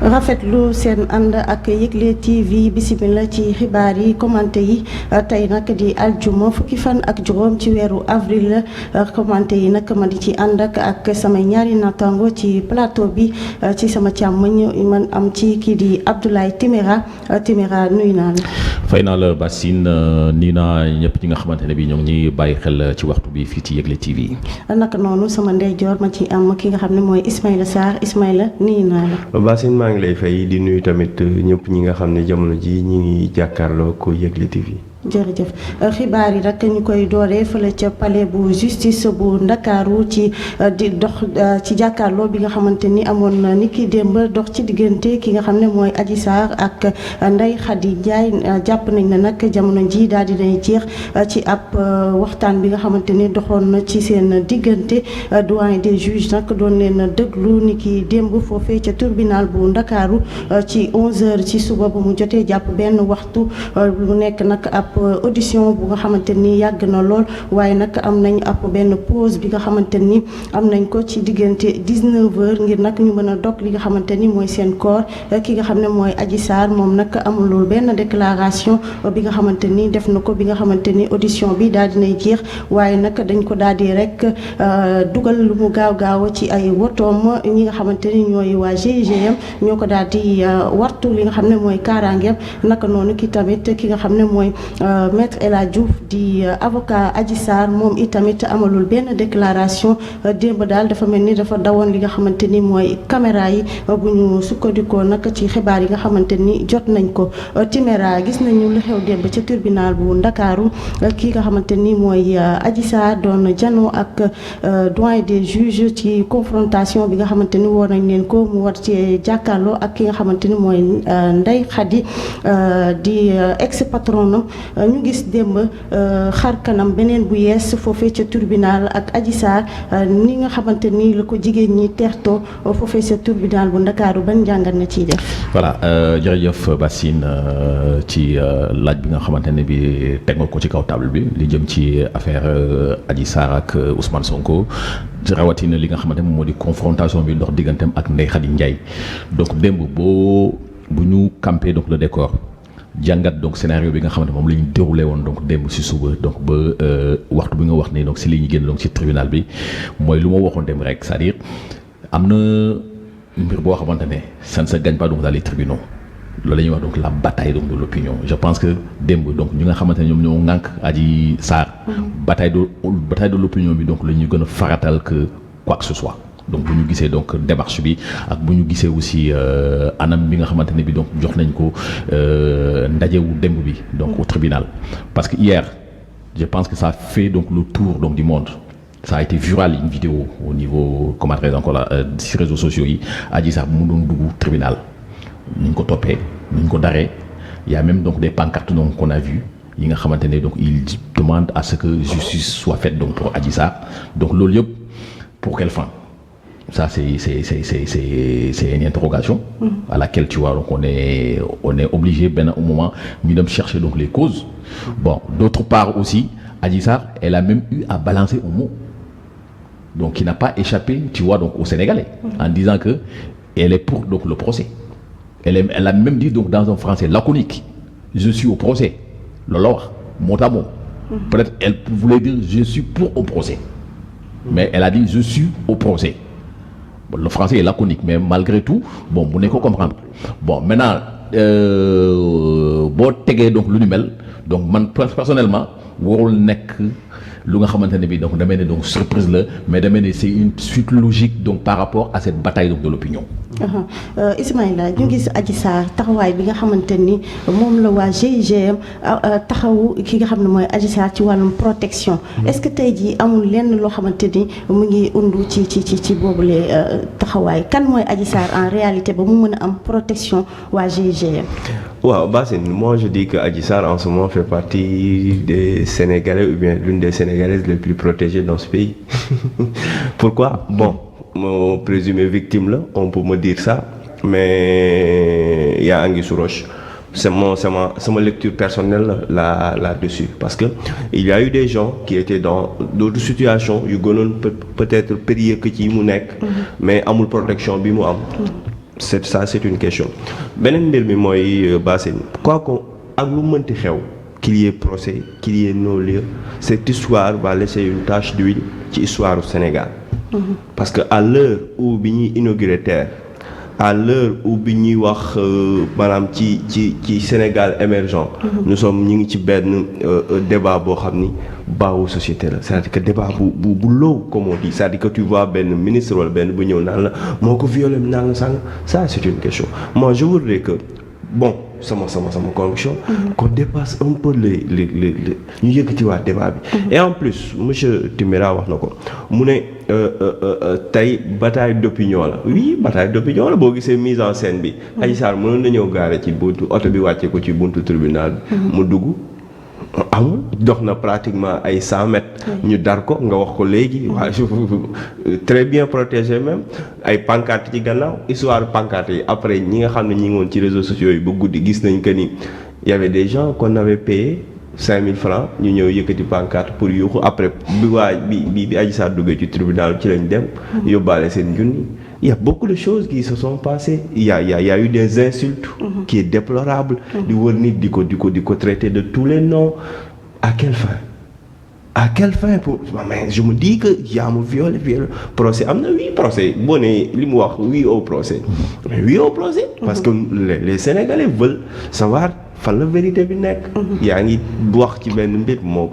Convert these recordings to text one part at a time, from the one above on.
rafetlu seen ànd ak Yegle TV bisimila ci xibaar yi commenté yi tey nag di aljuma fukki fan ak juróom ci weeru avril commenté yi nag ma di ci ànd ak samay ñaari natango ci plateau bi ci sama càmmoñ man am ci kii di Abdoulaye Timéra nuyu naa la. fay naa la Bassine nii naa ñëpp ñi nga xamante ne bi ñoo ngi ñuy bàyyi xel ci waxtu bi fii ci Yegle TV. naka noonu sama ndeyjoor ma ci am ki nga xam ne mooy Ismaïla Sarr Ismaïla nuyu naa la. Bassine maa ngi lay fay di nuyu tamit ñëpp ñi nga xam ne jamono ji ñi ngi jàkkaarloo ko Yegle TV. jërëjëf xibaar yi rek ñu koy dooree fële ca palais bu justice bu ndakaaru ci di dox ci jàkkaarloo bi nga xamante ni amoon na ni ki démb dox ci diggante ki nga xam ne mooy Adji Sarr ak Ndeye Khady Ndiaye jàpp nañ ne nag jamono ji daal di nay jeex ci ab waxtaan bi nga xamante ni doxoon na ci seen diggante doyen des juges nag doon leen déglu ni ki démb foofee ca tribunal bu ndakaaru ci 11h ci suba ba mu jotee jàpp benn waxtu mu nekk nag ab audition bu nga xamante ni yàgg na lool waaye nag am nañ ab benn pause bi nga xamante ni am nañ ko ci diggante 19h ngir nag ñu mën a dog li nga xamante ni mooy seen koor ki nga xam ne mooy Adji Sarr moom nag amulul benn déclaration bi nga xamante ni def na ko bi nga xamante ni audition bi daal dinay jeex waaye nag dañ ko daal di rek dugal lu mu gaaw ci ay wotoom ñi nga xamante ni ñooy waa GIGM ñoo ko daal di wartu li nga xam ne mooy kaaraangeem naka noonu ki tamit ki nga xam ne mooy Maître El Hadji Diouf di avocat Adji Sarr moom itamit amalul benn déclaration démb daal dafa mel ni dafa dawoon li nga xamante ni mooy caméra yi bu ñu sukkandikoo nag ci xibaar yi nga xamante ni jot nañ ko Timéra gis nañu lu xew démb ca tribunal bu Ndakaaru kii nga xamante ni mooy Adji Sarr doon janoo ak doyen des juges ci confrontation bi nga xamante ni woo nañ leen ko mu war ci jàkkaarloo ak ki nga xamante ni mooy Ndeye Khady di ex patron ñu gis démb xar kanam beneen bu yees foofee ca tribunal ak Adji Sarr ni nga xamante ni la ko jigéen ñi teertoo foofee ca tribunal bu Ndakaaru ban njàngat na ciy def. voilà jërëjëf Bassine ci laaj bi nga xamante ne bi teg nga ko ci kaw table bi li jëm ci affaire Adji Sarr ak Ousmane Sonko rawatina li nga xamante ne moo di confrontation bi ndox digganteem ak Ndeye Khady Ndiaye donc démb bu ñu campé donc le décor. jàngat donc scénario bi nga xamante moom la ñu déroulé woon donc démb si suba donc ba waxtu bi nga wax ni donc si li ñu génn donc si tribunal bi mooy lu ma waxoon démb rek c'est-à-dire am na mbir boo xamante ne ça ne se gagne pas donc dans les tribunaux loolu la ñuy wax donc la bataille donc de l'opinion je pense que démb donc ñi nga xamante ne ñoom ñoo ŋànk Adji Sarr bataille de l'opinion bi donc la ñu gën a faratal que quoi que ce soit. donc bu ñu gisee donc démarche bi ak bu ñu gisee aussi anam bi nga xamante ne bi donc jox nañ ko ndajewu démb bi donc au tribunal parce que hier je pense que ça a fait donc le tour donc du monde ça a été viral une vidéo au niveau comment dirais-je encore là ci réseaux sociaux yi Adji Sarr mu doon dugg tribunal ni ñu ko toppee ni ñu ko daree y a même donc des pancartes donc qu'on a vu yi nga xamante ne donc il demande à ce que justice soit faite donc pour Adji Sarr donc loolu yëpp pour quelle fin. Ça c'est une interrogation à laquelle tu vois donc on est obligé ben au moment ñu dem chercher donc les causes. Bon d'autre part aussi Adji Sarr elle a même eu à balancer un mot donc qui n'a pas échappé tu vois donc aux Sénégalais en disant que elle est pour donc le procès. Elle a même dit donc dans un français laconique je suis au procès loolu la wax mot à mot. Peut-être elle voulait dire je suis pour au procès mais elle a dit je suis au procès. Le français est laconique mais malgré tout bon mu ne ko comprendre bon maintenant boo tegee donc lu ni mel donc man personnellement warul nekk lu nga xamante ne bi donc damay ne donc surprise la mais damay ne c'est une suite logique donc par rapport à cette bataille donc de l'opinion. Ismaïla ñu gis Adji Sarr taxawaay bi nga xamante ni moom la waa GIGM taxawu ki nga xam ne mooy Adji Sarr ci wàllum protection. Est-ce que tey jii amul lenn loo xamante ni mu ngi undu ci boobule taxawaay kan mooy Adji Sarr en réalité ba mu mën a am protection waa GIGM. waaw Bassine moi je dis que Adji Sarr en ce moment fait partie des Sénégalais ou bien l'une des Sénégalaises les plus protégées dans ce pays. Pourquoi bon. Mon présumé victime là on peut me dire ça mais il y a anguille sous roche c'est ma lecture personnelle là-dessus parce que il y a eu des gens qui étaient dans d'autres situations yu gënoon peut-être périlleux que ci mu nekk mais amul protection bi mu am c'est une question beneen mbir mi mooy Bassine quoi qu'on ak lu mënti xew qu'il y ait procès qu'il y ait non-lieu cette histoire va laisser une tache d'huile ci histoire du Sénégal parce que à l'heure où bi ñuy inauguré terre à l'heure où bi ñuy wax maanaam ci Sénégal émergent nous sommes ñu ngi ci benn débat boo xam ni baawu société la c'est-à-dire que débat bu low comme on dit c'est-à-dire que tu vois benn ministre wala benn bu ñëw naan la moo ko violé naan la sàng ça c'est une question moi je voudrais que bon sama conviction qu'on dépasse un peu les ñu yëkkati waa débat bi et en plus monsieur Timéra wax na ko mu ne tey bataille d'opinion la oui bataille d'opinion la boo gisee mise en scène bi Adji Sarr mënoon na ñëw gaare ci buntu oto bi wàcce ko ci buntu tribunal bi mu dugg amul dox na pratiquement ay 100 mètres ñu dar ko nga wax ko léegi waaye très bien protégé même ay pancarte ci gannaaw histoire pancarte yi après ñi nga xam ne ñi ngi woon ci réseaux sociaux yi ba guddi gis nañ que ni y avait des gens qu'on avait payé 5000 francs ñu ñëw yëkkati pancarte pour yuuxu après bi Adji Sarr duggee ci tribunal ci lañ dem yóbbaale seen junni. Il y a beaucoup de choses qui se sont passées. Il y a eu des insultes qui est déplorable. di wër nit di ko traiter de tous les noms. À quelle fin? À quelle fin pour mais je me dis que yaa ma violé procès am na oui procès boo nee li mu wax oui au procès mais oui au procès parce que les Sénégalais veulent savoir fan la vérité bi nekk. yaa ngi wax ci benn mbir moo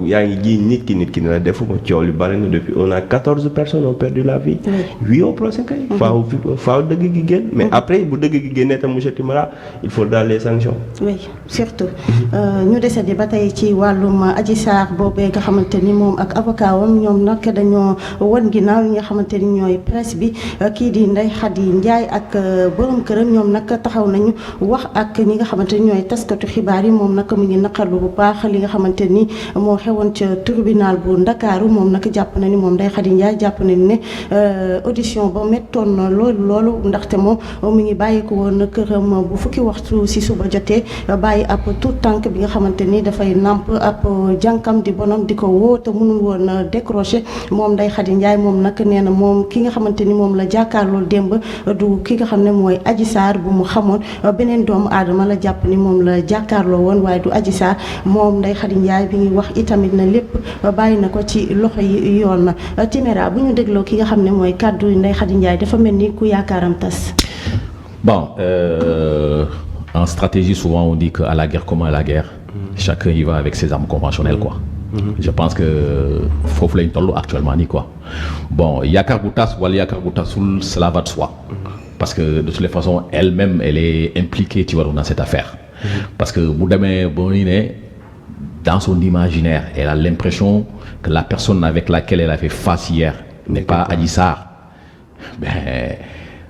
yaa ngi jiiñ nit ki ne la defuma coow li bari na depuis on a 14 personnes ont perdu la vie. oui au procès kay. faaw dëgg gi génn. mais après bu dëgg gi génnee tam monsieur Timéra il faudra les sanctions. oui surtout ñu desandi ba tey ci wàllum Adji Sarr boobee nga xamante ni moom ak avocat wam ñoom nag dañoo wan ginnaaw yi nga xamante ni ñooy presse bi kii di Ndeye Khady Ndiaye ak borom këram ñoom nag taxaw nañu wax ak ñi nga xamante ñooy taskatu xibaar yi moom nag mu ngi naqarlu bu baax li nga xamante ni moo xewoon ca tribunal bu Ndakaaru moom nag jàpp na ni moom Ndeye Khady Ndiaye jàpp na ni ne audition ba mettoon na loolu ndaxte moom mu ngi bàyyi ko woon këram bu fukki waxtu si suba jotee bàyyi ab tout tànk bi nga xamante ni dafay nàmp ab jànkam di bonam di ko woo te mënul woon décroché moom Ndeye Khady Ndiaye moom nag nee na moom ki nga xamante ni moom la jàkkaarloo démb du ki nga xam ne mooy Adji Sarr bu mu xamoon beneen doomu aadama la jàpp ni moom la jàkkaarloo woon waaye du Adji Sarr moom Ndeye Khady Ndiaye bi ngi wax itamit na lépp bàyyi na ko ci loxo yi yoon na Timéra bu ñu dégloo ki nga xam ne mooy kàddu Ndeye Khady Ndiaye dafa mel ni ku yaakaaram tas. Bon, en stratégie souvent on dit que à la guerre comme à la guerre chacun y va avec ses armes conventionnelles quoi. Je pense que foofu lañ toll actuellement nii quoi. Bon yaakaar bu tas wala yaakaar bu tasul cela va de soi. Parce que de toutes les façons elle-même elle est impliquée tu vois dans cette affaire. Parce que bu demee ba ñu ne dans son imaginaire elle a l'impression que la personne avec laquelle elle a fait face hier n'est pas Adji Sarr. Ben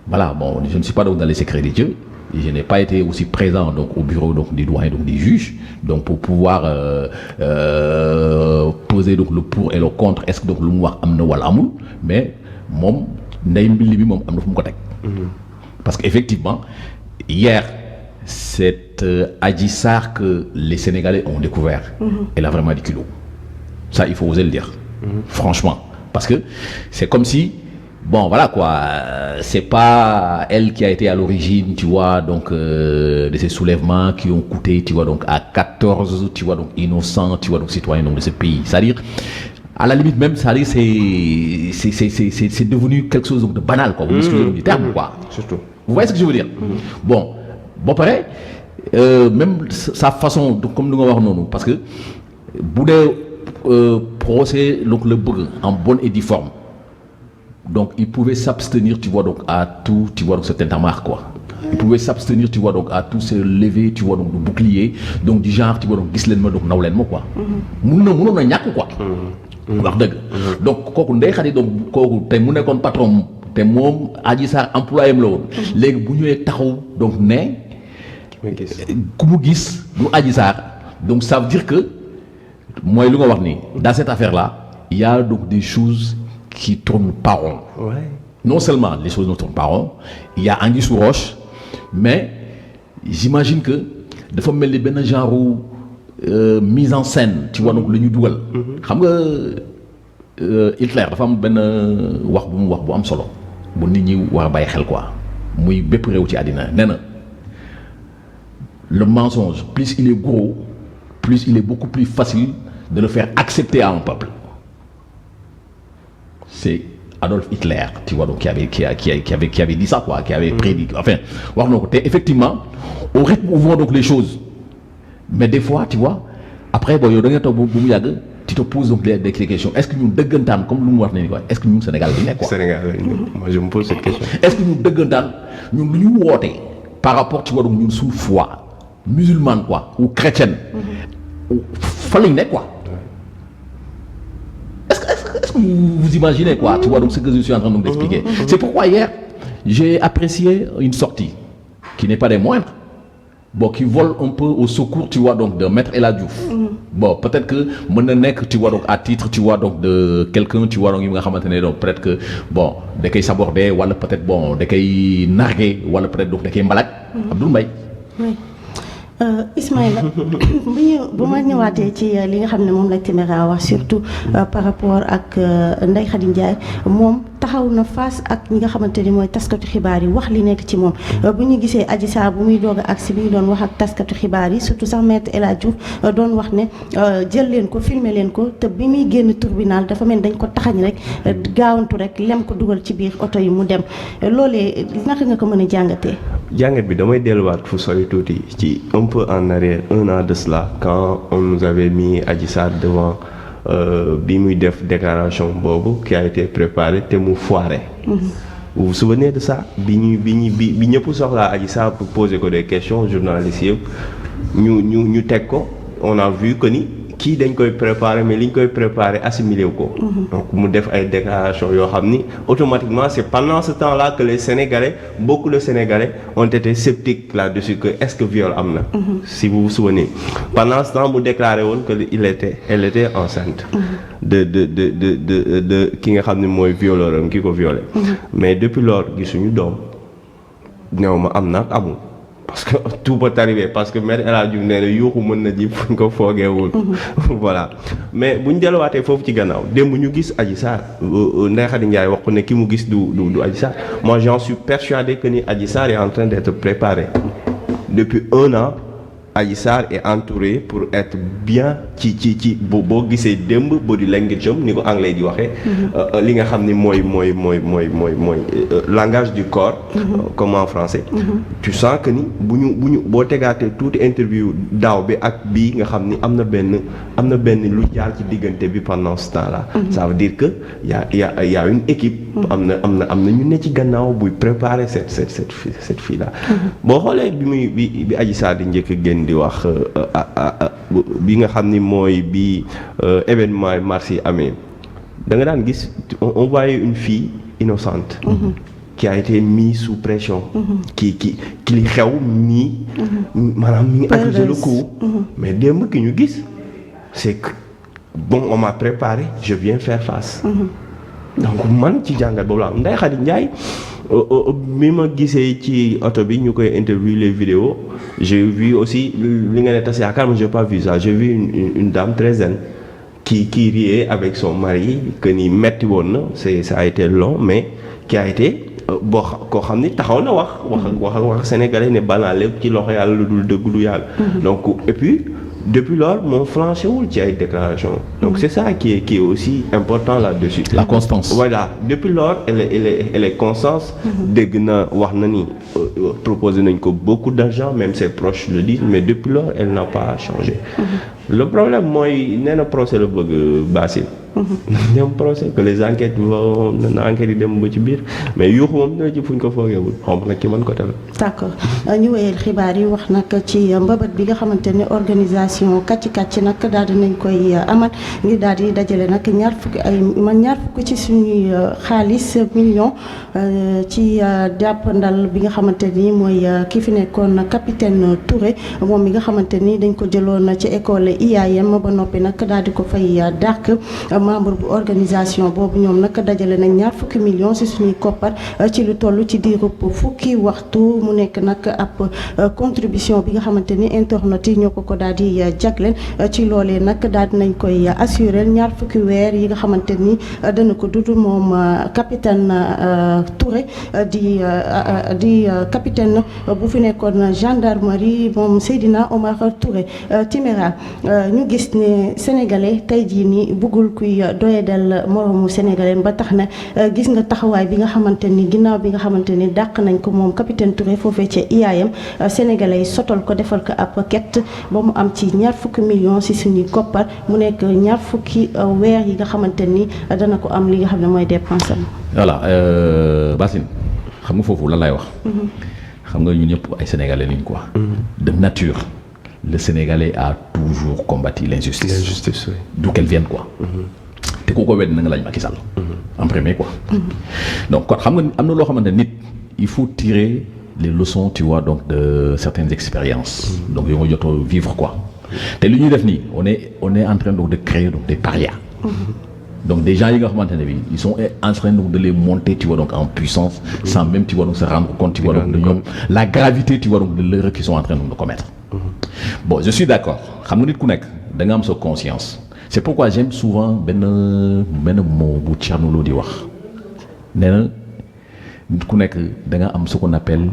voilà bon je ne suis pas donc dans les secrets de Dieu. Je n'ai pas été aussi présent donc au bureau donc des doyens donc des juges donc pour pouvoir poser donc le pour et le contre est-ce que donc lu mu wax am na wala amul mais moom ndey mbili bi moom am na fu mu ko teg. Parce qu'effectivement hier cette Adji Sarr que les Sénégalais ont découvert elle a vraiment du culot. Ça il faut oser le dire. Franchement parce que c'est comme si bon voilà quoi c'est pas elle qui a été à l'origine tu vois donc de ces soulèvements qui ont coûté tu vois donc à 14 tu vois donc innocents tu vois donc citoyens donc de ce pays c'est-à-dire à la limite même c'est-à-dire c'est devenu quelque chose donc de banal quoi vous m'excusez du terme quoi surtout vous voyez ce que je veux dire bon pareil même sa façon donc comme ni nga wax noonu parce que bu dee procès donc le bëgg en bonne et due forme donc il pouvait s'abstenir tu vois donc à tout tu vois donc cet tintamarre quoi il pouvait s'abstenir tu vois donc à tout se lever tu vois donc de bouclier donc du genre tu vois donc gis leen ma donc naw leen ma quoi mënoon na ñàkk quoi wax dëgg donc kooku Ndeye Khady donc kooku tey mu nekkoon patron te moom Adji Sarr employé am la woon léegi bu ñëwee taxaw donc ne ku mu gis du Adji Sarr donc ça veut dire que mooy lu nga wax nii dans cette affaire là il y a donc des choses qui tournent pas rond. Ouais. Non seulement les choses ne tournent pas rond, il y a anguille sous roche, mais j'imagine que dafa mel ni benn genre mise en scène tu vois donc la ñu dugal. xam nga Hitler dafa am benn wax bu mu wax bu am solo bu nit ñi war a bàyyi xel quoi muy bépp réew ci àddina nee na le mensonge plus il est gros plus il est beaucoup plus facile de le faire accepter à un peuple. C'est Adolf Hitler, tu vois, donc qui avait dit ça, quoi, qui avait prédit. Enfin, effectivement, au rythme où vont donc les choses. Mais des fois, tu vois, après, bon, tu te poses donc des questions. Est-ce que nous dégantons, comme nous, est-ce que nous, Sénégal, quoi? Sénégal, moi je me pose cette question. Est-ce que nous dégantons, nous par rapport, tu vois, donc nous, sous foi, musulmane, quoi, ou chrétienne, fallait quoi? Est-ce que vous imaginez quoi, tu vois, donc ce que je suis en train d'expliquer. C'est pourquoi hier, j'ai apprécié une sortie qui n'est pas des moindres, bon, qui vole un peu au secours, tu vois, donc de Maître El Hadji Diouf. Bon, peut-être que Monenek, tu vois, donc à titre, tu vois, donc de quelqu'un, tu vois, donc il m'a ramené, donc peut-être que, bon, dès qu'il s'abordait, ou alors peut-être, bon, dès qu'il narguait, ou alors peut-être, donc dès qu'il malade, Abdoul Mbaye. Oui. Ismaïla bu ma ñëwaatee ci li nga xam ne moom la Téméra wax surtout par rapport ak Ndeye Khady Ndiaye moom taxaw na face ak ñi nga xamante ni mooy taskatu xibaar yi wax li nekk ci moom bu ñu gisee Adji Sarr bu muy doog a agsi bi ñu doon wax ak taskatu xibaar yi surtout sax Maître El Hadji Diouf doon wax ne jël leen ko filmer leen ko te bi muy génn tribunal dafa mel dañ ko taxañ rek gaawantu rek lem ko dugal ci biir oto yi mu dem loolee naka nga ko mën a jàngatee. jàngat bi damay delluwaat fu sori tuuti ci un peu en arrière 1 an de cela quand on nous avait mis Adji Sarr devant bi muy def déclaration boobu qui a été préparée te mu foiré. Vous vous souvenez de ça bi ñëpp soxlaa Adji Sarr pour poser ko des questions journalistes yëpp ñu teg ko on a vu que ni kii dañ koy préparer mais li ñu koy préparer assimilé wu ko. donc mu def ay déclarations yoo xam ni automatiquement c'est pendant ce temps-là que les Sénégalais beaucoup de Sénégalais ont été sceptiques là-dessus que est-ce que viol am na. si vous vous souvenez pendant ce temps mu déclaré woon que elle était enceinte. de ki nga xam ne mooy violeur am ki ko violé. mais depuis lors gisuñu doom néew ma am na ak amul. parce que tout peut arriver parce que Maître El Hadji Diouf nee na yuuxu mën na ji fu ñu ko foogeewul. voilà mais bu ñu delluwaatee foofu ci gannaaw démb ñu gis Adji Sarr Ndeye Khady Ndiaye wax ko ne ki mu gis du Adji Sarr moi j'en suis persuadé que ni Adji Sarr est en train d'être préparé depuis 1 an. Adji Sarr est entouré pour être bien ci boo gisee démb body language am ni ko anglais di waxee. li nga xam ni mooy langage du corps. comme en français. tu sens que ni bu ñu boo tegaatee tuuti interview daaw bi ak bii nga xam ni am na benn lu jaar ci diggante bi pendant ce temps-là. ça veut dire que y a une équipe. am na ñu ne ci gannaaw buy préparer cette fille là. boo xoolee bi Adji Sarr di njëkk a génn di wax bi nga xam ni mooy bi événement mars yi amee da nga daan gis on voyait une fille innocente. qui a été mise sous pression. ki li xew maanaam mi ngi accuser le coup. mais démb ki ñu gis c'est que bon on m'a préparé je viens faire face. donc man ci jàngat boobu la am Ndeye Khady Ndiaye mi ma gisee ci oto bi ñu koy interview les vidéos j'ai vu aussi li nga ne tas yaakaar mais j'ai pas vu ça j'ai vu une dame très zen qui riait avec son mari que ni metti woon na ça a été long mais qui a été boo koo xam ni taxaw na wax sénégalais ne banaa lépp ci loxo yàlla lu dul dëgg du yàlla. donc et puis depuis lors moom flanché wul ci ay déclarations. donc c'est ça qui est aussi important là-dessus. la constance. voilà depuis lors elle est constance. dégg na wax na ni proposé nañ ko beaucoup d'argent même ses proches le disent mais depuis lors elle n'a pas changé. le problème mooy nee na procès la bëgg Bassine. dem procès que les enquêtes na enquêtes yi dem ba ci biir mais yuuxu moom dina ci fuñ ko foogeewul xaw ma nag ci man côté la. d'accord ñu wéyal xibaar yi wax nag ci mbabat bi nga xamante ne organisation kàcc nag daal di nañ koy amal ngir daal di dajale nag ñaar fukk ci suñuy xaalis million ci jàppandal bi nga xamante ni mooy ki fi nekkoon capitaine Touré moom mi nga xamante ni dañ ko jëloon ci école IAM ba noppi nag daal di ko fay dàq membre bu organisation boobu ñoom nag dajale nañ 20 millions ci suñuy koppar ci lu toll ci diirub fukki waxtu mu nekk nag ab contribution bi nga xamante ni internautes yi ñoo ko daal di jagleel ci loolee nag daal di nañ koy assurer 20 weer yi nga xamante ni dana ko dudd moom capitaine Touré di capitaine bu fi nekkoon gendarmerie moom Seydina Omar Touré. Timéra ñu gis ne sénégalais tey jii nii bëggul kuy doyadal moromu sénégalais ba tax na gis nga taxawaay bi nga xamante ni ginnaaw bi nga xamante ni dàq nañ ko moom capitaine Touré foofee ca IAM sénégalais yi sotal ko defal ko ab ket ba mu am ci 20 millions ci suñuy koppar mu nekk 20 weer yi nga xamante ni dana ko am li nga xam ne mooy dépense am. voilà Bassine xam nga foofu lan lay wax. xam nga ñun ñëpp ay sénégalais lañ quoi. de nature. Le Sénégalais a toujours combattu l'injustice. L'injustice, oui. D'où qu'elle vienne quoi. te ku ko wedd na nga laaj Macky Sall. en premier quoi. donc kon xam nga am na loo xamante nit il faut tirer les leçons tu vois donc de certaines expériences. donc yoo nga jotoo vivre quoi. te li ñuy def nii on est en train donc de créer donc des parias. donc des gens yi nga xamante ne bi ils sont en train donc de les monter tu vois donc en puissance. sans même tu vois donc se rendre compte tu vois donc de ñoom la gravité tu vois donc de l'erreur qu'ils sont en train donc de commettre. Bon, je suis d'accord xam nga nit ku nekk da nga am sa conscience c'est pourquoi j'aime souvent benn mot bu Thierno Lo di wax nee na nit ku nekk da nga am ce qu'on appelle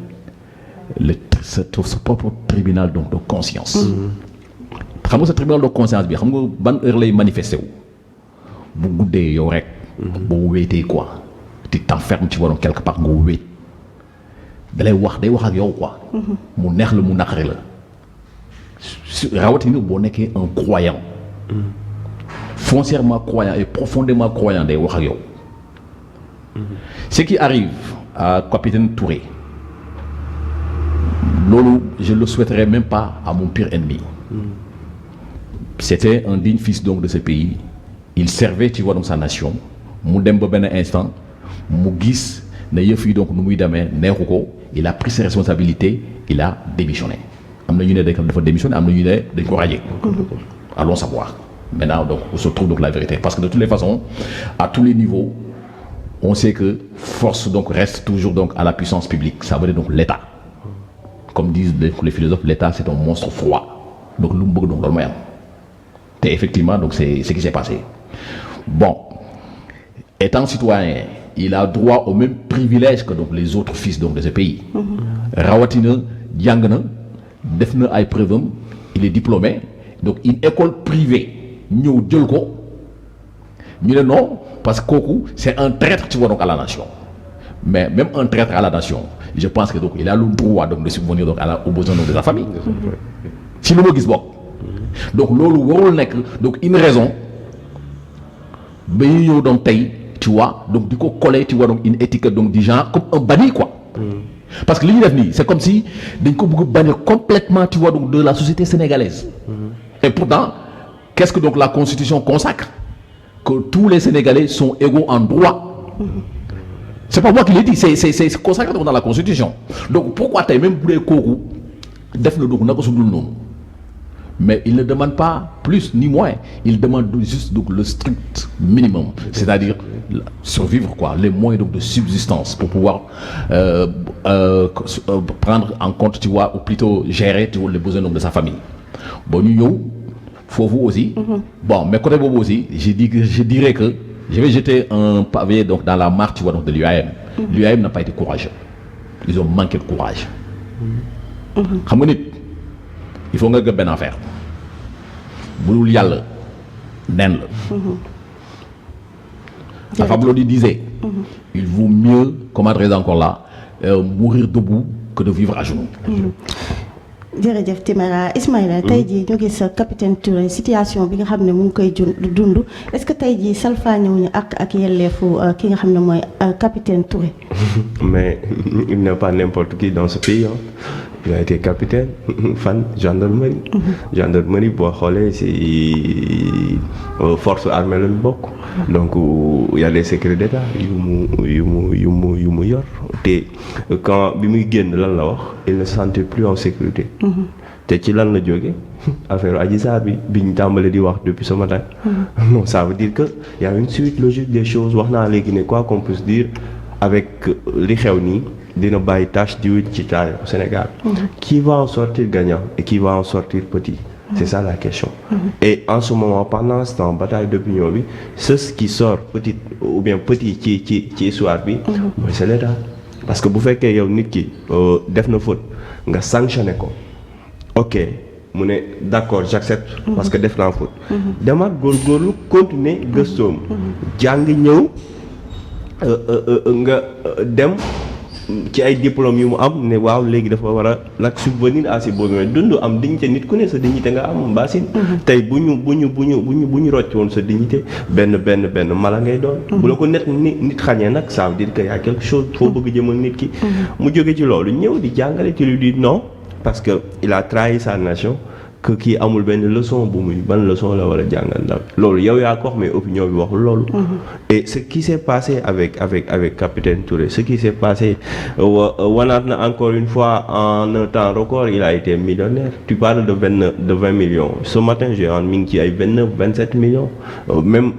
sa propre tribunal donc de conscience. xam nga sa tribunal de conscience bi xam nga ban heure lay manifesté wu bu guddee yow rek. boo wéetee quoi tu t'enfermes tu vois donc quelque part nga wéet day wax ak yow quoi. mu neex la mu naqari la. rawatina boo nekkee un croyant foncièrement croyant et profondément croyant day wax ak yow ce qui arrive à capitaine Touré loolu je le souhaiterais même pas à mon pire ennemi. C'était un digne fils donc de ce pays il servait tu vois donc sa nation mu dem ba benn instant mu gis ne yëf yi donc nu muy demee neexu ko il a pris ses responsabilités il a démissionné. am na ñu ne dafa démissionné am na ñu ne dañ ko radier. allons savoir maintenant donc on se trouve donc la vérité parce que de toutes les façons à tous les niveaux on sait que force donc reste toujours donc à la puissance publique ça veut dire donc l'État comme disent les philosophes l'État c'est un monstre froid donc lu mu bëgg donc loolu mooy am te effectivement donc c'est ce qui s'est passé bon étant citoyen il a droit au même privilège que donc les autres fils donc de ce pays rawatina jàng na def na ay preuve am il est diplômé donc une école privée ñëw jël ko ñu ne non parce que kooku c'est un traître tu vois donc à la nation mais même un traître à la nation je pense que donc il a le droit donc de subvenir donc aux besoins donc de sa famille si lu ma gis bokk donc loolu warul nekk donc une raison ba ñu ñëw donc tey tu vois donc di ko coller tu vois donc une étiquette donc du genre comme un banni quoi. parce que li ñu def nii c'est comme si dañ ko bëgg bannir complètement tu vois donc de la société sénégalaise. Et pourtant qu'est-ce que donc la constitution consacre que tous les Sénégalais sont égaux en droit. C'est pas moi qui l'ai dit c'est consacré dans la constitution donc pourquoi tey même bu dee kooku def na donc naka su dul noonu mais il ne demande pas plus ni moins il demande juste donc le strict minimum c'est-à-dire survivre quoi les moyens donc de subsistance pour pouvoir prendre en compte tu vois ou plutôt gérer tu vois les besoins donc de sa famille bon ñu ñëw foofu aussi bon mais côté boobu aussi je dirais que je vais jeter un pavé donc dans la mare tu vois donc de l'UAM. L'UAM n'a pas été courageux ils ont manqué de courage xam nga nit il faut nga gëm benn affaire bu dul yàlla nen la dafa am loolu di disait il vaut mieux comment dirais-je encore là mourir debout que de vivre à genoux. jërëjëf Timéra Ismaïla tey jii ñu gis capitaine Touré situation bi nga xam ne mu ngi koy dund est-ce que tey jii salfaañewuñu ak yelleefu ki nga xam ne mooy capitaine Touré. mais il n'est pas n'importe qui dans ce pays hein. Il a été capitaine fan gendarmerie. Gendarmerie boo xoolee ci force armée lañu bokk. donc il y a des secrets d'État yu mu yor te quand bi muy génn lan la wax il ne se sentait plus en sécurité. te ci lan la jóge affaire Adji Sarr bi ñu tàmbali di wax depuis ce matin. Non, ça veut dire que y a une suite logique des choses. wax naa léegi ne quoi qu'on puisse dire avec li xew nii dina bàyyi tache d'huile ci taal au Sénégal. Qui va en sortir gagnant et qui va en sortir petit? C'est ça la question. Et en ce moment, pendant ce temps, bataille d'opinion bi, ce qui sort petit ou bien petit ci histoire bi, mooy c'est l'État. Parce que bu fekkee yow nit ki def na faute nga sanctionné ko, ok mu ne d'accord j'accepte parce que def naa faute. demaat góorgóorlu continuer gëstoom. jàng ñëw nga dem ci ay diplômes yu mu am ne waaw léegi dafa war a nag subvenir à ses besoins dund am dignité nit ku ne sa dignité nga am mbaasin. tey bu ñu rocc woon sa dignité benn mala ngay doon. bu la ko nit xañee nag ça veut dire que y a quelque chose foo bëgg jëmal nit ki. mu jóge ci loolu ñëw di jàngale ci lu di non parce que il a trahi sa nation. que kii amul benn leçon ban leçon la war a jàngal ndaw loolu yow yaa ko wax mais opinion bi waxul loolu. Et ce qui s'est passé avec capitaine Touré ce qui s'est passé wanaat na encore une fois en un temps record il a été millionnaire. Tu parles de 20 millions ce matin j'ai mi ngi ci ay 27 millions même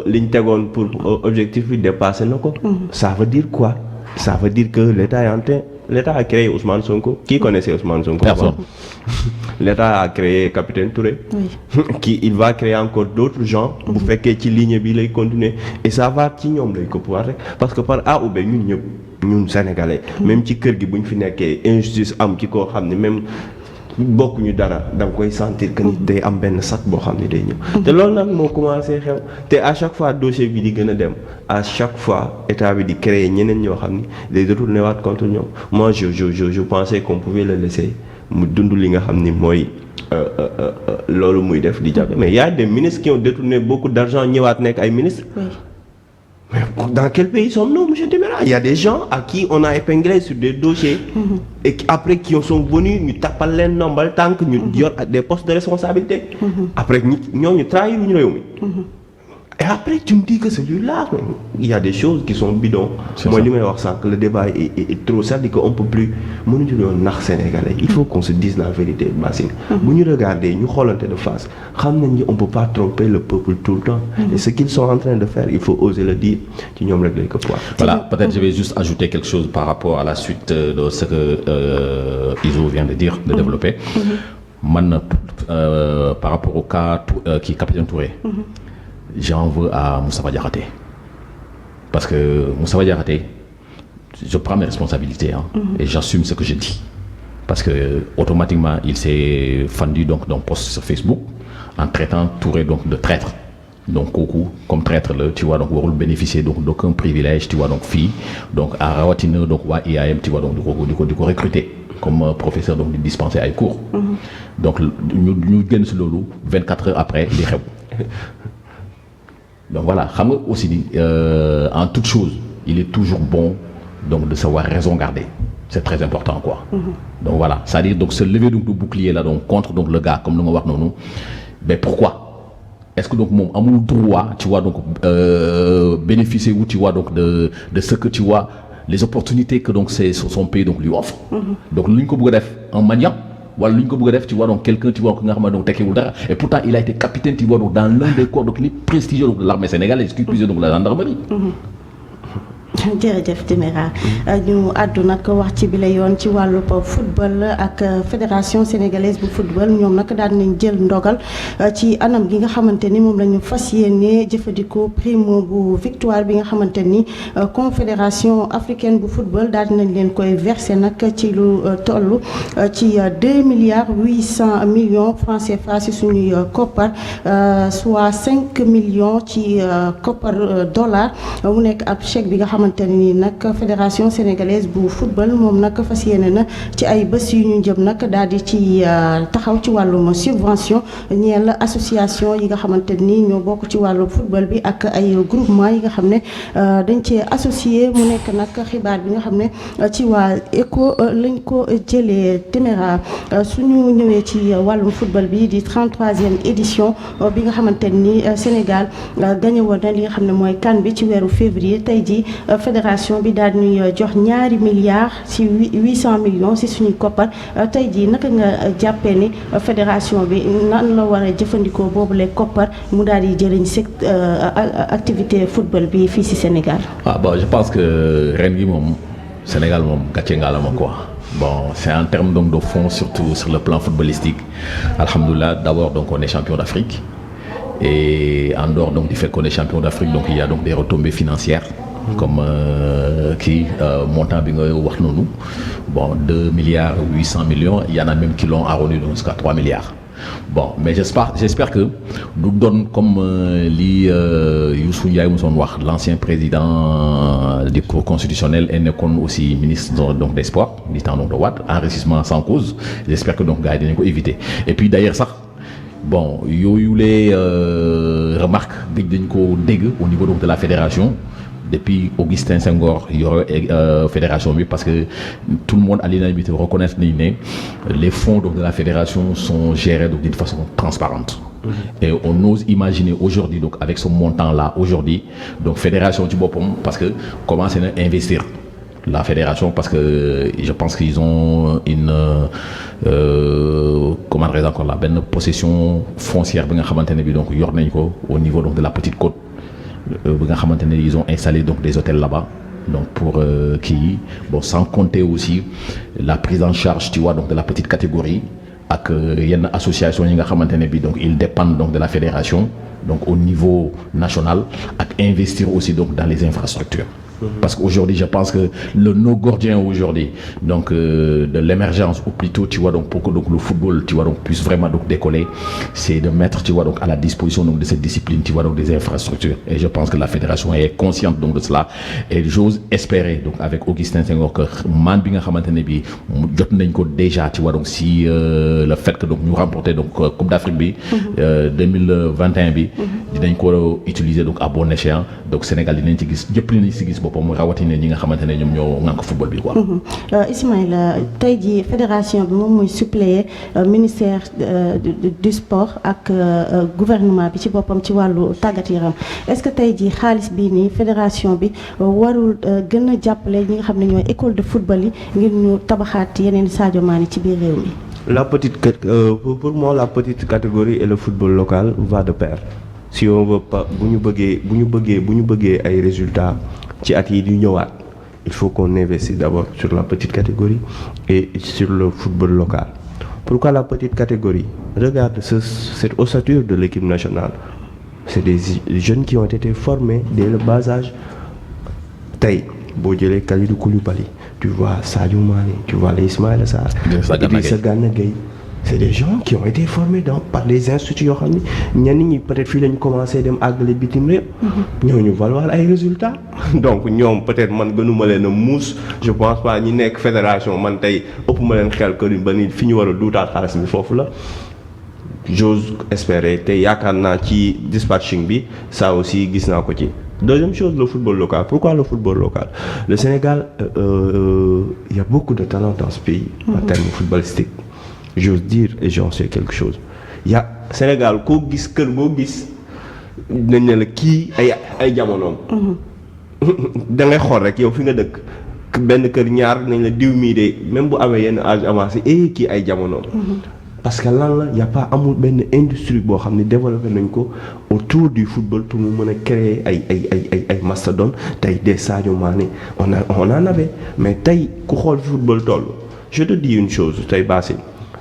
li ñu tegoon pour objectif bi dépassé na ko. Ça veut dire quoi? Ça veut dire que l'État a créé Ousmane Sonko. Qui connaissait Ousmane Sonko? Personne. L'État a créé capitaine Touré. Il va créer encore d'autres gens. bu fekkee ci ligne bi lay continuer et ça va ci ñoom lay ko pouvoir rek parce que par A ou B ñun sénégalais. même ci kër gi bu ñu fi nekkee injustice am ci koo xam ne même bokkuñu dara da nga koy sentir que ni day am benn sac boo xam ne day ñëw. te loolu nag moo commencé xew te à chaque fois dossier bi di gën a dem à chaque fois état bi di créer ñeneen ñoo xam ni day retourner waat contre ñoom. Moi je pensais qu'on pouvait le laisser mu dund li nga xam ni mooy loolu muy def di jàpp mais y a des ministres qui ont détourné beaucoup d'argent ñëwaat nekk ay ministres. Mais dans quel pays sommes-nous, M. Téméra? Il y a des gens à qui on a épinglé sur des dossiers et après qui sont venus ñu tapal leen nombal tànk ñu yor des postes de responsabilité. Après ñoom ñu trahir ñu réew mi. Et après tu me dis que celui-là il y a des choses qui sont bidons. Mooy li may wax sànq le débat est trop c'est-à-dire qu'on peut plus mënuñu doon nax sénégalais. Il faut qu'on se dise la vérité Bassine. bu ñu regarder ñu xoolante de face xam nañ ni on peut pas tromper le peuple tout le temps. Et ce qu'ils sont en train de faire il faut oser le dire ci ñoom rek lañ ko pouvoir. Voilà, peut-être je vais juste ajouter quelque chose par rapport à la suite de ce que Izo vient de dire, de développer. Man par rapport au cas qui capitaine Touré. J'en veux à Moustapha Diakhaté parce que Moustapha Diakhaté je prends mes responsabilités et j'assume ce que je dis parce que automatiquement il s'est fendu donc d'un post sur Facebook en traitant Touré donc de traître donc kooku comme traître la tu vois donc warul bénéficier donc d'aucun privilège tu vois donc fii donc à rawatina donc waa IAM tu vois donc di ko recruter comme professeur donc di dispenser ay cours donc ñu génn si loolu 24 heures après li xew. Donc voilà, xam nga aussi ni en toute chose il est toujours bon donc de savoir raison garder, c'est très important quoi. Donc voilà, c'est-à-dire donc se lever donc de bouclier là donc contre donc le gars comme nu nga wax noonu mais pourquoi est-ce que donc moom amul droit tu vois donc bénéficier wu tu vois donc de ce que tu vois les opportunités que donc son pays donc lui offre. Donc lu ñu ko bëgg a def en maniant wala lu ñu ko bëgg a def tu vois donc quelqu'un tu vois nga xam ne donc tekkiwul dara et pourtant il a été capitaine tu vois donc dans l'un des corps donc les prestigieux donc de l'armée sénégalaise qui plus donc la gendarmerie. jërëjëf Téméra ñu àddu nag wax ci bi la yoon ci wàllu football ak fédération sénégalaise bu football ñoom nag daan nañ jël ndogal ci anam gi nga xamante ni moom la ñu fas yéene jëfandikoo prime bu victoire bi nga xamante ni confédération africaine bu football daal nañ leen koy verser nag ci lu toll ci 2,8 milliards francs CFA si suñuy koppar soit 5 millions ci koppar dollar mu nekk ab chèque bi nga xamante ni nag fédération sénégalaise bu football moom nag fas yéene na ci ay bés yu ñu jëm nag daal di ci taxaw ci wàllum subvention ñeel association yi nga xamante ni ñoo bokk ci wàllu football bi ak ay groupement yi nga xam ne dañ cee associé mu nekk nag xibaar bi nga xam ne ci waa ECHO lañ ko jëlee. Téméra suñu ñëwee ci wàllum football bi di 33e édition bi nga xamante ni Sénégal gagné woon na li nga xam ne mooy CAN bi ci weeru février tey ji fédération bi daal ñuy jox ñaari milliards ci 800 millions ci suñuy koppar tey jii naka nga jàppee ni fédération bi nan la war a jëfandikoo boobu les koppar mu daal di jëriñ activité football bi fii ci Sénégal. Bon je pense que ren gi moom Sénégal moom gàcce ngaalama quoi. Bon, c'est en termes donc de fonds, surtout sur le plan footballistique. Alhamdoulilah, d'abord donc on est champion d'Afrique. Et en dehors donc du fait qu'on est champion d'Afrique, donc il y a donc des retombées financières. Comme montant bi nga wax noonu. Bon, 2 milliards 800 millions, il y en a même qui l'ont arrondi donc jusqu'à 3 milliards. Bon, mais j'espère que nous donnons comme Youssou Ndiaye Mousson wax, l'ancien président du Cour constitutionnel et aussi ministre donc des sports, du temps donc de Wade, enrichissement sans cause. J'espère que donc gars ils vont éviter. Et puis d'ailleurs ça, bon, yoyu les remarques au niveau donc de la fédération. Depuis Augustin Senghor, il y aura fédération parce que tout le monde à l'unanimité reconnaît que les fonds donc, de la fédération sont gérés donc, d'une façon transparente. Et on ose imaginer aujourd'hui, donc avec ce montant-là, aujourd'hui, donc fédération du Bopom, parce que commence à investir la fédération, parce que je pense qu'ils ont une comment dire encore là, une possession foncière, donc au niveau donc, de la Petite Côte. Ils ont installé donc des hôtels là-bas, donc pour sans compter aussi la prise en charge, tu vois, donc de la petite catégorie, avec une association donc ils dépendent donc de la fédération, donc au niveau national, et investir aussi donc dans les infrastructures. Parce qu'aujourd'hui, je pense que le nœud gordien aujourd'hui, donc de l'émergence, ou plutôt, tu vois, donc pour que donc le football, tu vois, donc puisse vraiment donc décoller, c'est de mettre, tu vois, donc à la disposition donc de cette discipline, tu vois, donc des infrastructures. Et je pense que la fédération est consciente donc de cela. Et j'ose espérer donc avec Augustin Senghor que man bi nga xamantene bi jot nañ ko déjà, tu vois, donc si le fait que donc nous remporter donc Coupe d'Afrique bi 2021 bi dinañ ko utiliser donc à bon escient. Donc Sénégal dinañ ci gis ñëpp dinañ ci gis boppam rawatina ñi nga xamante ne ñoom ñoo ŋànk football bi quoi. Ismaïla tey jii fédération bi moom mooy suppléer ministère du sport ak gouvernement bi ci boppam ci wàllu tàggat yaram est-ce que tey jii xaalis bii nii fédération bi warul gën a jàppale ñi nga xam ne ñooy école de football yi ngir ñu tabaxaat yeneen Sadio Mané ci biir réew mi. La petite pour moi la petite catégorie et le football local va de pair. Si on veut pas bu ñu bëggee ay résultats ci at yi di ñëwaat il faut qu'on investisse d'abord sur la petite catégorie et sur le football local. Pourquoi la petite catégorie? Regarde cette ossature de l'équipe nationale. C'est des jeunes qui ont été formés dès le bas âge. Tey boo jëlee Kalidou Koulibaly, tu vois Sadio Mané, tu vois les Ismaïla Sarr, Idrissa Gana Gueye. C'est des gens qui ont été formés par des instituts yoo xam ni ñenn ñi peut-être fii lañu commencé dem àggale bitim réew. ñooñu valoir ay résultats. Donc ñoom peut-être man gënuma leen a muus je pense pas ñi nekk fédération man tey ëpp ma leen xel que ba ni fi ñu war a duutaat xaalis bi foofu la. J'ose espérer te yaakaar naa ci dispatching bi ça aussi gis naa ko ci. Deuxième chose, le football local. Pourquoi le football local? Le Sénégal, il y a beaucoup de talent dans ce pays en termes footballistiques. J'ose dire et j'en sais quelque chose. Il y a Sénégal koo gis kër boo gis nañ ne la kii ay jamonoom. Da ngay xool rek yow fi nga dëkk benn kër ñaar nañ la diw mii de même bu amee yenn âge avancé kii ay jamonoom. Parce que lan la y a pas amul benn industrie boo xam ne développé nañ ko autour du football pour mu mën a créer ay mastodonte tey des Sadio Mané on en avait mais tey ku xool football toll je te dis une chose tey Basile.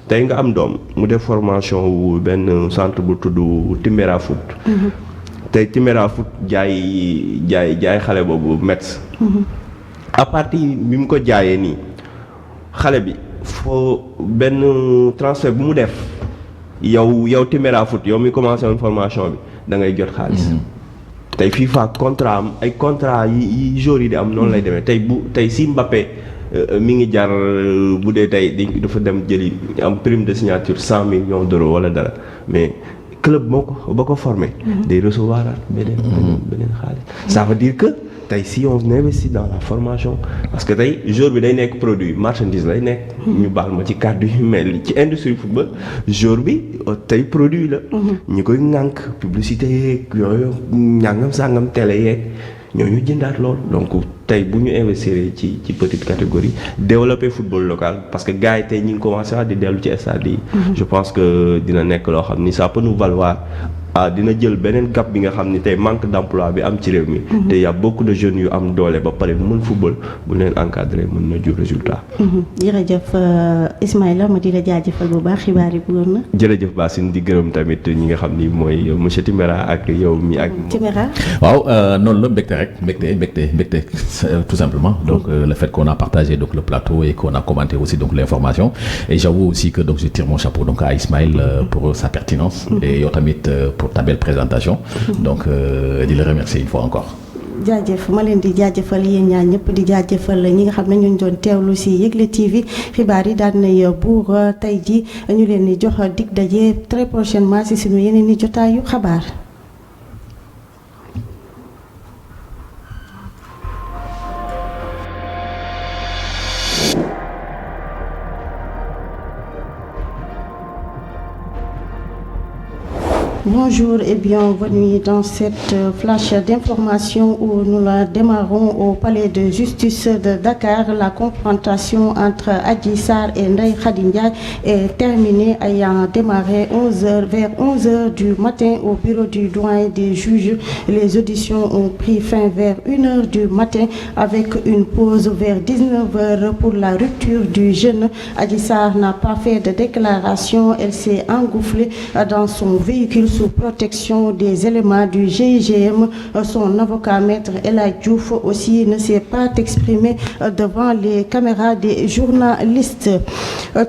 tey nga am doom mu def formation wu benn centre bu tudd Timbera Foot. tey Timbera Foot jaay xale boobu Metz. à partir bi mu ko jaayee nii xale bi foo benn transfert bu mu def yow Timbera Foot yow mi commencé woon formation bi da ngay jot xaalis. tey FIFA contrat am ay contrat yi joueurs yi di am noonu lay demee tey si Mbappé. mi ngi jar bu dee tey dafa dem jëli am prime de signature 100 millions d'euros wala dara mais club ba ko formé. day recevoir beneen xaalis. ça veut dire que tey si on investit dans la formation parce que tey jour bi day nekk produit marchandise lay nekk. ñu baal ma ci kàddu yu mel ci industrie football jour bi tey produit la. ñi koy ŋànk publicité yeeg yooyu ñàngam sàngam télé yeeg. ñooñu jëndaat loolu donc tey bu ñu investir ci petite catégorie développer football local parce que gars yi tey ñi ngi commencé di dellu ci stade yi. Je pense que dina nekk loo xam ni ça peut nous valoir. Dina jël beneen gap bi nga xam ni tey manque d'emploi bi am ci réew mi. te y a beaucoup de jeunes yu am doole ba pare mën football bu leen encadré mën na jur résultat. jërëjëf Ismaïla ma di la jaajëfal bu baax xibaar yi bëggoon na. jërëjëf Bassine di gërëm tamit ñi nga xam ni mooy monsieur Timéra ak yow mi ak. Timéra. waaw noonu la mbégte rek mbégte tout simplement donc le fait qu'on a partagé donc le plateau et qu'on a commenté aussi donc l'information et j'avoue aussi que donc je tire mon chapeau donc à Ismaïl pour sa pertinence et yow tamit pour ta belle présentation donc di la remercier une fois encore. jaajëf ma leen di jaajëfal yéen ñaar ñëpp di jaajëfal ñi nga xam ne ñu doon teewlu ci Yegle TV xibaar yi daan nay buur tey ji ñu leen di jox dig daje très prochainement ci suñu yeneen i jotaayu xabaar. Bonjour et bienvenue dans cette flash d'information où nous la démarrons au palais de justice de Dakar. La confrontation entre Adji Sarr et Ndeye Khady Ndiaye est terminée ayant démarré vers 11h du matin au bureau du doyen des juges. Les auditions ont pris fin vers 1h du matin avec une pause vers 19h pour la rupture du jeûne. Adji Sarr n'a pas fait de déclaration. Elle s'est engouffrée dans son véhicule sous protection des éléments du GIGN. Son avocat maître El Hadji Diouf aussi ne s'est pas exprimé devant les caméras des journalistes.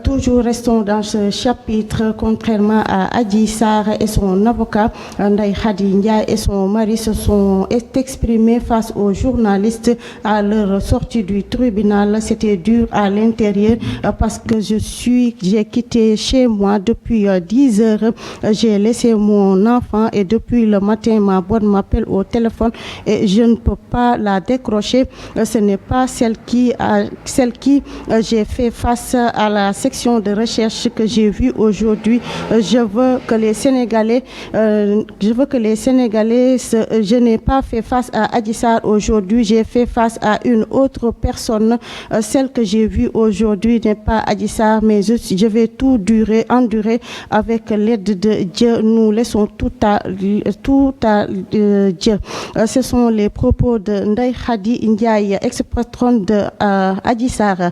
Toujours restons dans ce chapitre. Contrairement à Adji Sarr et son avocat, Ndeye Khady Ndiaye et son mari se sont exprimés face aux journalistes à leur sortie du tribunal. C'était dur à l'intérieur parce que j'ai quitté chez moi depuis 10 heures. J'ai laissé mon enfant et depuis le matin ma bonne m'appelle au téléphone et je ne peux pas la décrocher. Ce n'est pas celle qui j'ai fait face à la section de recherche que j'ai vue aujourd'hui. Je veux que les Sénégalais je n'ai pas fait face à Adji Sarr aujourd'hui, j'ai fait face à une autre personne. Celle que j'ai vue aujourd'hui n'est pas Adji Sarr, mais je vais tout endurer avec l'aide de Dieu. Nous laissons tout à Dieu. Ce sont les propos de Ndeye Khady Ndiaye, ex-patronne de Adji Sarr.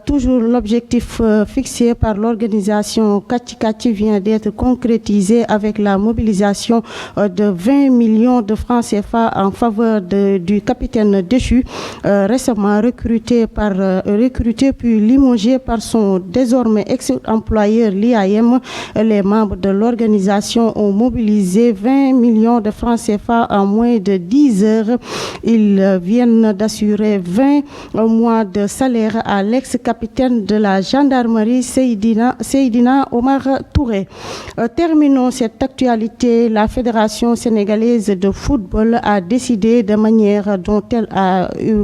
Toujours l'objectif fixé par l'organisation Kati Kati vient d'être concrétisé avec la mobilisation de 20 millions de francs CFA en faveur du capitaine déchu, récemment recruté puis limogé par son désormais ex-employeur l'IAM. Les membres de l'organisation ont mobilisé 20 millions de francs CFA en moins de 10 heures. Ils viennent d'assurer 20 mois de salaire à l'ex-capitaine de la gendarmerie Seydina Omar Touré. Terminons cette actualité. La Fédération sénégalaise de football a décidé de manière dont elle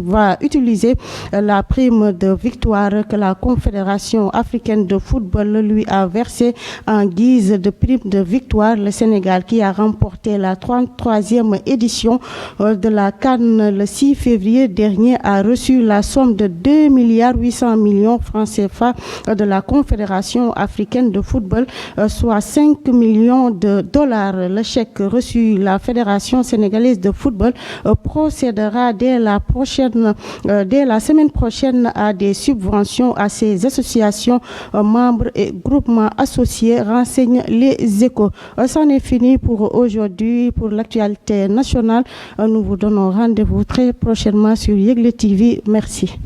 va utiliser la prime de victoire que la Confédération africaine de football lui a versée en guise de prime de victoire. Le Sénégal, qui a remporté la 33e édition de la CAN le 6 février dernier, a reçu la somme de 2,8 milliards francs CFA de la Confédération africaine de football, soit 5 millions de dollars. Le chèque reçu la Fédération sénégalaise de football procédera dès la semaine prochaine à des subventions à ces associations, membres et groupements associés, renseignent les Échos. C'en est fini pour aujourd'hui, pour l'actualité nationale. Nous vous donnons rendez-vous très prochainement sur Yegle TV. Merci.